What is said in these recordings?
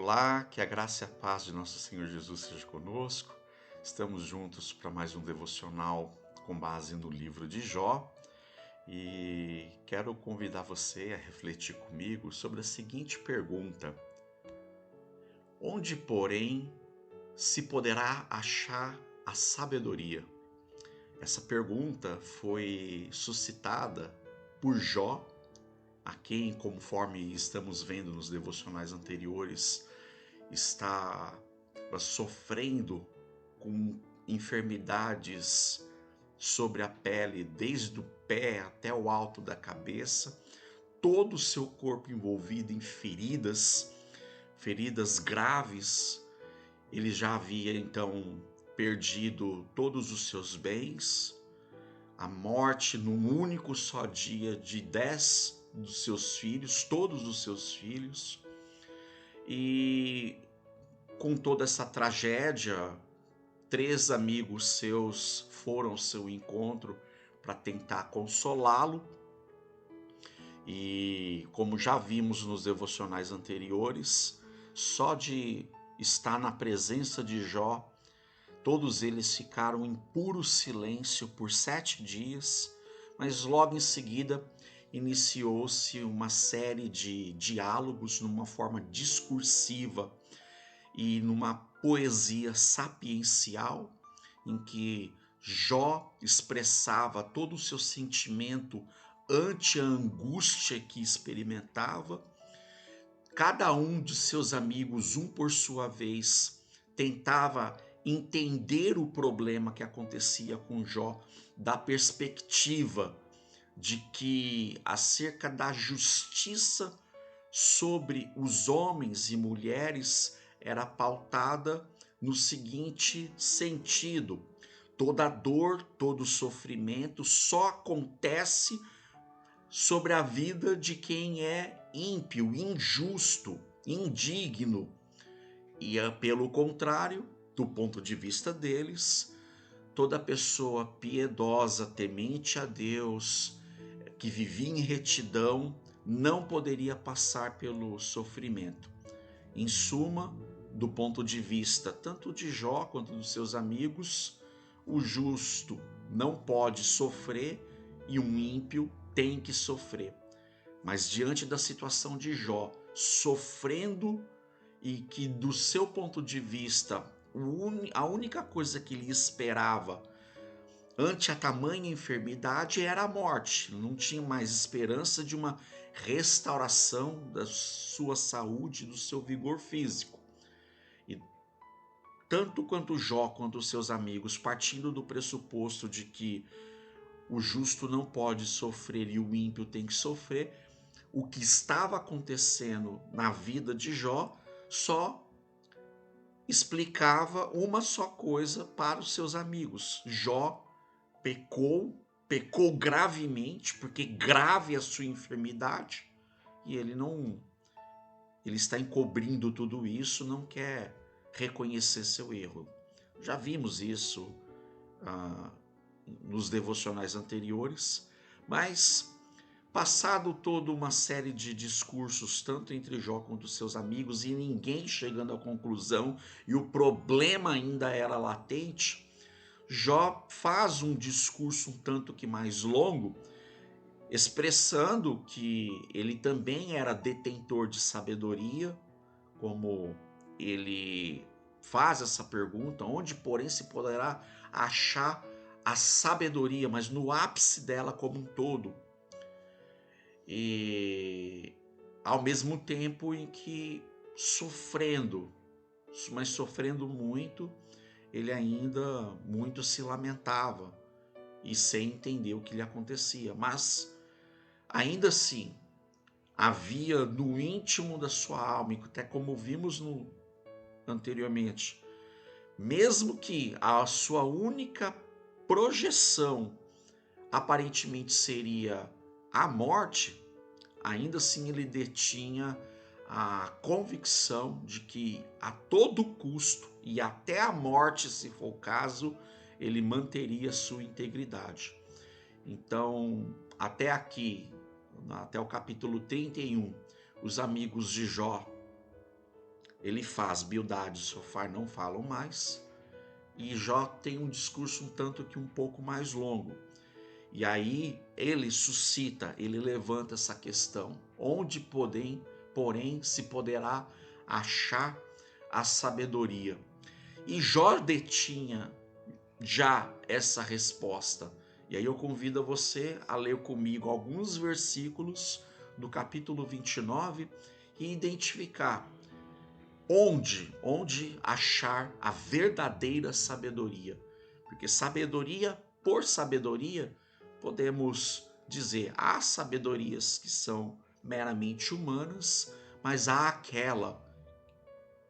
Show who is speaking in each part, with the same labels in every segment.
Speaker 1: Olá, que a graça e a paz de nosso Senhor Jesus seja conosco. Estamos juntos para mais um devocional com base no livro de Jó e quero convidar você a refletir comigo sobre a seguinte pergunta: onde, porém, se poderá achar a sabedoria? Essa pergunta foi suscitada por Jó, a quem, conforme estamos vendo nos devocionais anteriores, está sofrendo com enfermidades sobre a pele, desde o pé até o alto da cabeça, todo o seu corpo envolvido em feridas, feridas graves. Ele já havia então perdido todos os seus bens, a morte num único só dia de 10 dos seus filhos, todos os seus filhos, e com toda essa tragédia, 3 amigos seus foram ao seu encontro para tentar consolá-lo. E como já vimos nos devocionais anteriores, só de estar na presença de Jó, todos eles ficaram em puro silêncio por 7 dias, mas logo em seguida iniciou-se uma série de diálogos numa forma discursiva e numa poesia sapiencial, em que Jó expressava todo o seu sentimento ante a angústia que experimentava. Cada um de seus amigos, um por sua vez, tentava entender o problema que acontecia com Jó, da perspectiva de que acerca da justiça sobre os homens e mulheres era pautada no seguinte sentido: toda dor, todo sofrimento só acontece sobre a vida de quem é ímpio, injusto, indigno. E pelo contrário, do ponto de vista deles, toda pessoa piedosa, temente a Deus, que vivia em retidão, não poderia passar pelo sofrimento. Em suma, do ponto de vista tanto de Jó quanto dos seus amigos, o justo não pode sofrer e um ímpio tem que sofrer. Mas diante da situação de Jó, sofrendo, e que do seu ponto de vista, a única coisa que lhe esperava ante a tamanha enfermidade era a morte, não tinha mais esperança de uma restauração da sua saúde, do seu vigor físico. E tanto quanto Jó quanto os seus amigos, partindo do pressuposto de que o justo não pode sofrer e o ímpio tem que sofrer, o que estava acontecendo na vida de Jó só explicava uma só coisa para os seus amigos: Jó pecou gravemente, porque grave é a sua enfermidade, e ele está encobrindo tudo isso, não quer reconhecer seu erro. Já vimos isso nos devocionais anteriores, mas passado toda uma série de discursos, tanto entre Jó quanto seus amigos, e ninguém chegando à conclusão, e o problema ainda era latente, Jó faz um discurso um tanto que mais longo, expressando que ele também era detentor de sabedoria, como ele faz essa pergunta: onde, porém, se poderá achar a sabedoria, mas no ápice dela como um todo. E ao mesmo tempo em que sofrendo, mas sofrendo muito, ele ainda muito se lamentava e sem entender o que lhe acontecia. Mas ainda assim, havia no íntimo da sua alma, e até como vimos anteriormente, mesmo que a sua única projeção aparentemente seria a morte, ainda assim ele detinha a convicção de que a todo custo e até a morte, se for o caso, ele manteria sua integridade. Então, até aqui, até o capítulo 31, os amigos de Jó ele faz, Bildade e Sofar não falam mais, e Jó tem um discurso um tanto que um pouco mais longo. E aí ele suscita, ele levanta essa questão: onde porém se poderá achar a sabedoria? E Jó detinha já essa resposta. E aí eu convido você a ler comigo alguns versículos do capítulo 29 e identificar onde achar a verdadeira sabedoria. Porque sabedoria por sabedoria, podemos dizer, há sabedorias que são meramente humanas, mas há aquela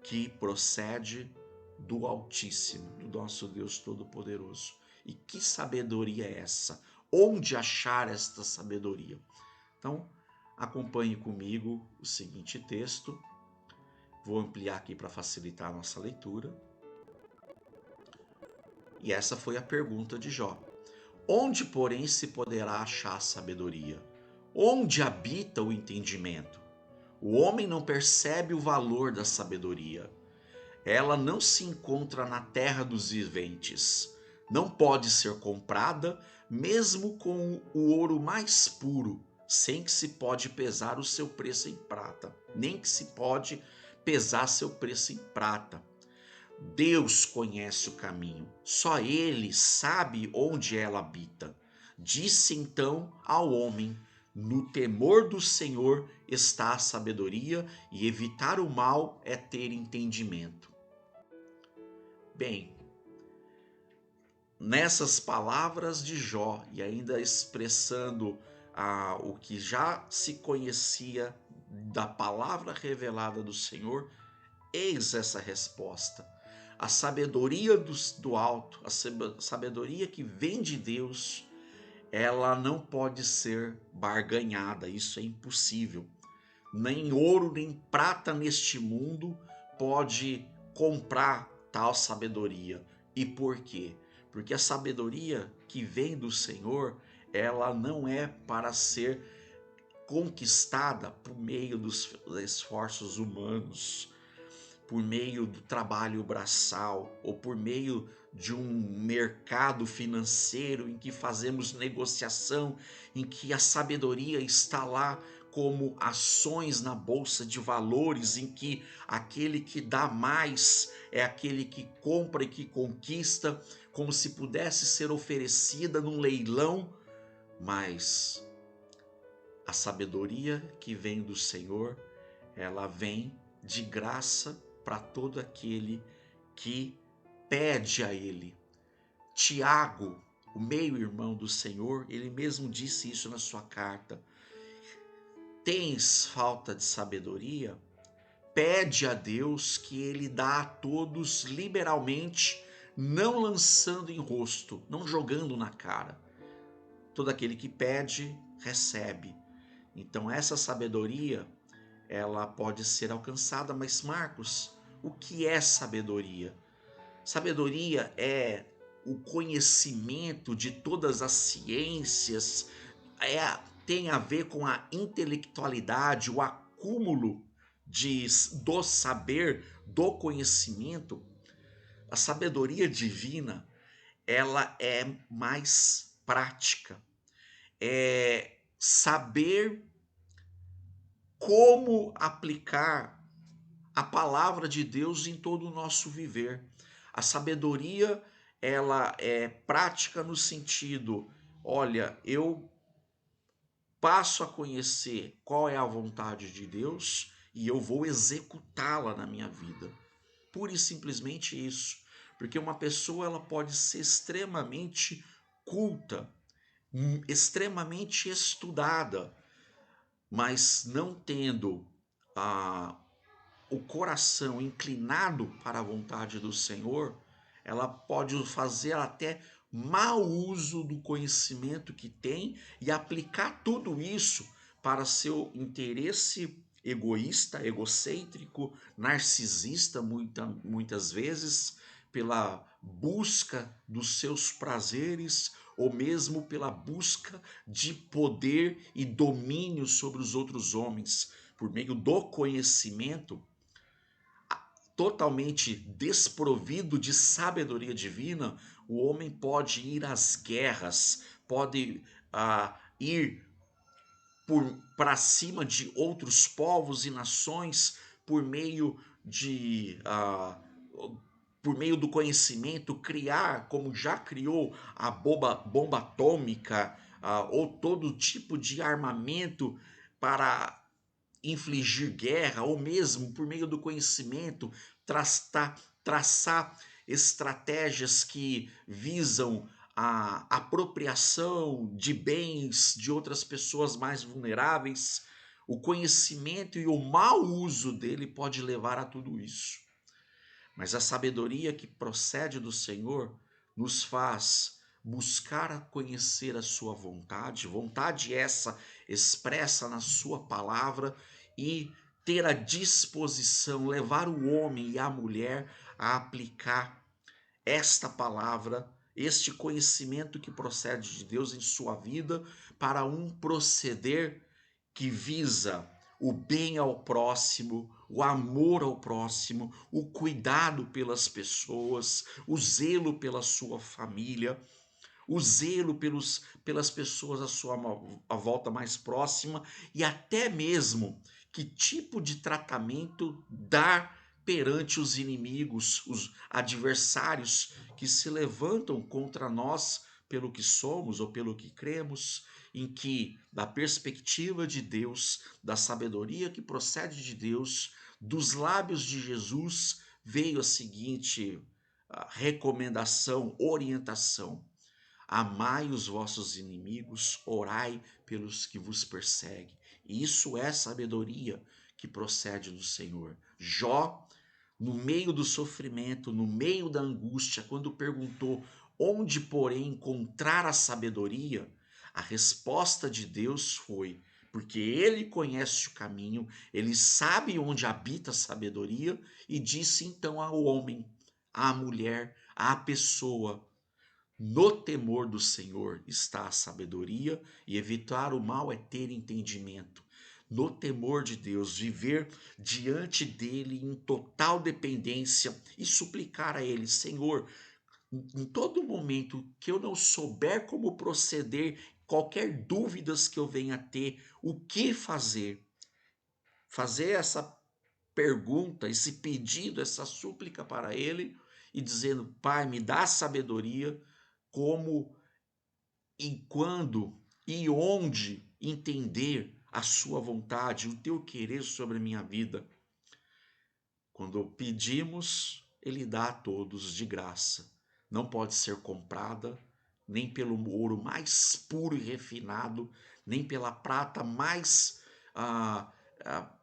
Speaker 1: que procede do Altíssimo, do nosso Deus Todo-Poderoso. E que sabedoria é essa? Onde achar esta sabedoria? Então, acompanhe comigo o seguinte texto. Vou ampliar aqui para facilitar a nossa leitura. E essa foi a pergunta de Jó. Onde, porém, se poderá achar sabedoria? Onde habita o entendimento? O homem não percebe o valor da sabedoria. Ela não se encontra na terra dos viventes. Não pode ser comprada, mesmo com o ouro mais puro, sem que se pode pesar o seu preço em prata, nem que se pode pesar seu preço em prata. Deus conhece o caminho, só Ele sabe onde ela habita. Disse então ao homem: no temor do Senhor está a sabedoria, e evitar o mal é ter entendimento. Bem, nessas palavras de Jó, e ainda expressando o que já se conhecia da palavra revelada do Senhor, eis essa resposta. A sabedoria do alto, a sabedoria que vem de Deus, ela não pode ser barganhada, isso é impossível. Nem ouro nem prata neste mundo pode comprar tal sabedoria. E por quê? Porque a sabedoria que vem do Senhor, ela não é para ser conquistada por meio dos esforços humanos, por meio do trabalho braçal ou por meio de um mercado financeiro em que fazemos negociação, em que a sabedoria está lá como ações na bolsa de valores, em que aquele que dá mais é aquele que compra e que conquista, como se pudesse ser oferecida num leilão. Mas a sabedoria que vem do Senhor, ela vem de graça para todo aquele que pede a Ele. Tiago, o meio-irmão do Senhor, ele mesmo disse isso na sua carta. Tens falta de sabedoria? Pede a Deus, que Ele dá a todos liberalmente, não lançando em rosto, não jogando na cara. Todo aquele que pede, recebe. Então essa sabedoria, ela pode ser alcançada. Mas Marcos, o que é sabedoria? Sabedoria é o conhecimento de todas as ciências, tem a ver com a intelectualidade, o acúmulo do saber, do conhecimento. A sabedoria divina, ela é mais prática, é saber como aplicar a palavra de Deus em todo o nosso viver. A sabedoria, ela é prática no sentido, olha, eu passo a conhecer qual é a vontade de Deus e eu vou executá-la na minha vida. Pura e simplesmente isso. Porque uma pessoa, ela pode ser extremamente culta, extremamente estudada, mas não tendo o coração inclinado para a vontade do Senhor, ela pode fazer até mau uso do conhecimento que tem e aplicar tudo isso para seu interesse egoísta, egocêntrico, narcisista, muitas vezes, pela busca dos seus prazeres ou mesmo pela busca de poder e domínio sobre os outros homens. Por meio do conhecimento, totalmente desprovido de sabedoria divina, o homem pode ir às guerras, pode ir para cima de outros povos e nações por meio de por meio do conhecimento, criar, como já criou, a bomba atômica, ou todo tipo de armamento para infligir guerra, ou mesmo por meio do conhecimento, traçar estratégias que visam a apropriação de bens de outras pessoas mais vulneráveis. O conhecimento e o mau uso dele pode levar a tudo isso. Mas a sabedoria que procede do Senhor nos faz buscar conhecer a sua vontade, vontade essa expressa na sua palavra, e ter a disposição, levar o homem e a mulher a aplicar esta palavra, este conhecimento que procede de Deus em sua vida, para um proceder que visa o bem ao próximo, o amor ao próximo, o cuidado pelas pessoas, o zelo pela sua família, o zelo pelas pessoas à sua à volta mais próxima, e até mesmo que tipo de tratamento dar perante os inimigos, os adversários que se levantam contra nós pelo que somos ou pelo que cremos, em que, da perspectiva de Deus, da sabedoria que procede de Deus, dos lábios de Jesus, veio a seguinte recomendação, orientação: amai os vossos inimigos, orai pelos que vos perseguem. Isso é sabedoria que procede do Senhor. Jó, no meio do sofrimento, no meio da angústia, quando perguntou onde, porém, encontrar a sabedoria, a resposta de Deus foi: porque ele conhece o caminho, ele sabe onde habita a sabedoria, e disse então ao homem, à mulher, à pessoa: no temor do Senhor está a sabedoria, e evitar o mal é ter entendimento. No temor de Deus, viver diante dele em total dependência e suplicar a ele: Senhor, em todo momento que eu não souber como proceder, qualquer dúvidas que eu venha a ter, o que fazer? Fazer essa pergunta, esse pedido, essa súplica para ele, e dizendo: Pai, me dá sabedoria, como e quando e onde entender a sua vontade, o teu querer sobre a minha vida. Quando pedimos, ele dá a todos de graça. Não pode ser comprada, nem pelo ouro mais puro e refinado, nem pela prata mais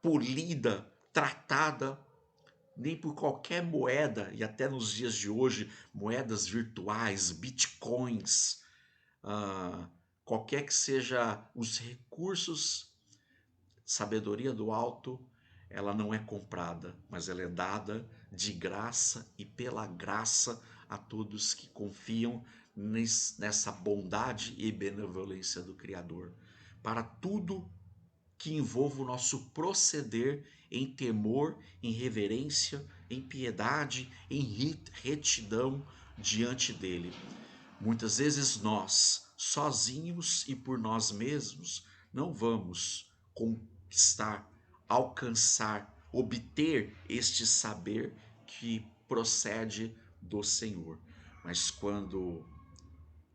Speaker 1: polida, tratada, nem por qualquer moeda, e até nos dias de hoje, moedas virtuais, bitcoins, ah, qualquer que seja os recursos, sabedoria do alto, ela não é comprada, mas ela é dada de graça e pela graça a todos que confiam nessa bondade e benevolência do Criador. Para tudo que envolva o nosso proceder em temor, em reverência, em piedade, em retidão diante dele. Muitas vezes nós, sozinhos e por nós mesmos, não vamos conquistar, alcançar, obter este saber que procede do Senhor. Mas quando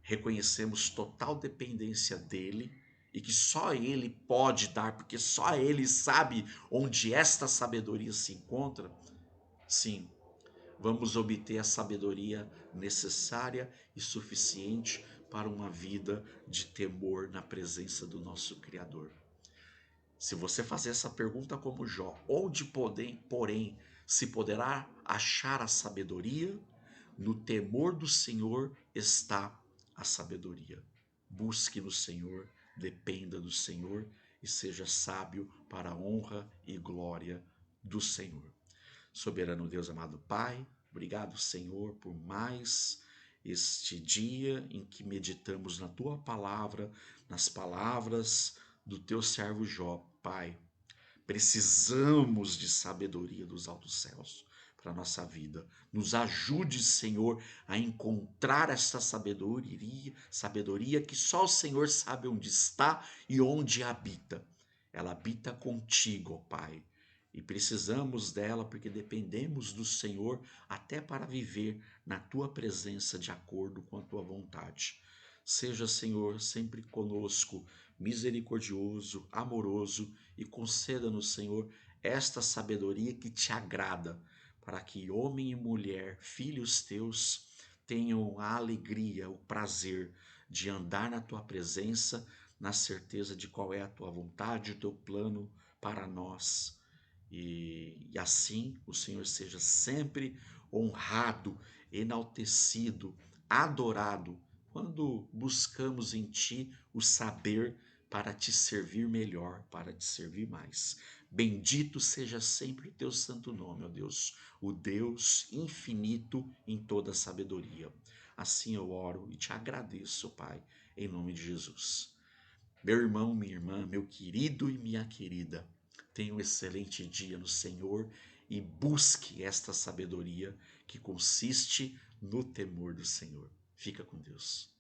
Speaker 1: reconhecemos total dependência dele, e que só ele pode dar, porque só ele sabe onde esta sabedoria se encontra, sim, vamos obter a sabedoria necessária e suficiente para uma vida de temor na presença do nosso Criador. Se você fazer essa pergunta como Jó, onde porém se poderá achar a sabedoria? No temor do Senhor está a sabedoria. Busque no Senhor, dependa do Senhor e seja sábio para a honra e glória do Senhor. Soberano Deus, amado Pai, obrigado, Senhor, por mais este dia em que meditamos na Tua palavra, nas palavras do Teu servo Jó. Pai, precisamos de sabedoria dos altos céus. para a nossa vida. Nos ajude, Senhor, a encontrar essa sabedoria que só o Senhor sabe onde está e onde habita. Ela habita contigo, ó Pai. E precisamos dela porque dependemos do Senhor até para viver na tua presença de acordo com a tua vontade. Seja, Senhor, sempre conosco, misericordioso, amoroso e conceda-nos, Senhor, esta sabedoria que te agrada, para que homem e mulher, filhos teus, tenham a alegria, o prazer de andar na tua presença, na certeza de qual é a tua vontade, o teu plano para nós. E assim o Senhor seja sempre honrado, enaltecido, adorado, quando buscamos em Ti o saber para te servir melhor, para te servir mais. Bendito seja sempre o teu santo nome, ó Deus, o Deus infinito em toda sabedoria. Assim eu oro e te agradeço, Pai, em nome de Jesus. Meu irmão, minha irmã, meu querido e minha querida, tenha um excelente dia no Senhor e busque esta sabedoria que consiste no temor do Senhor. Fica com Deus.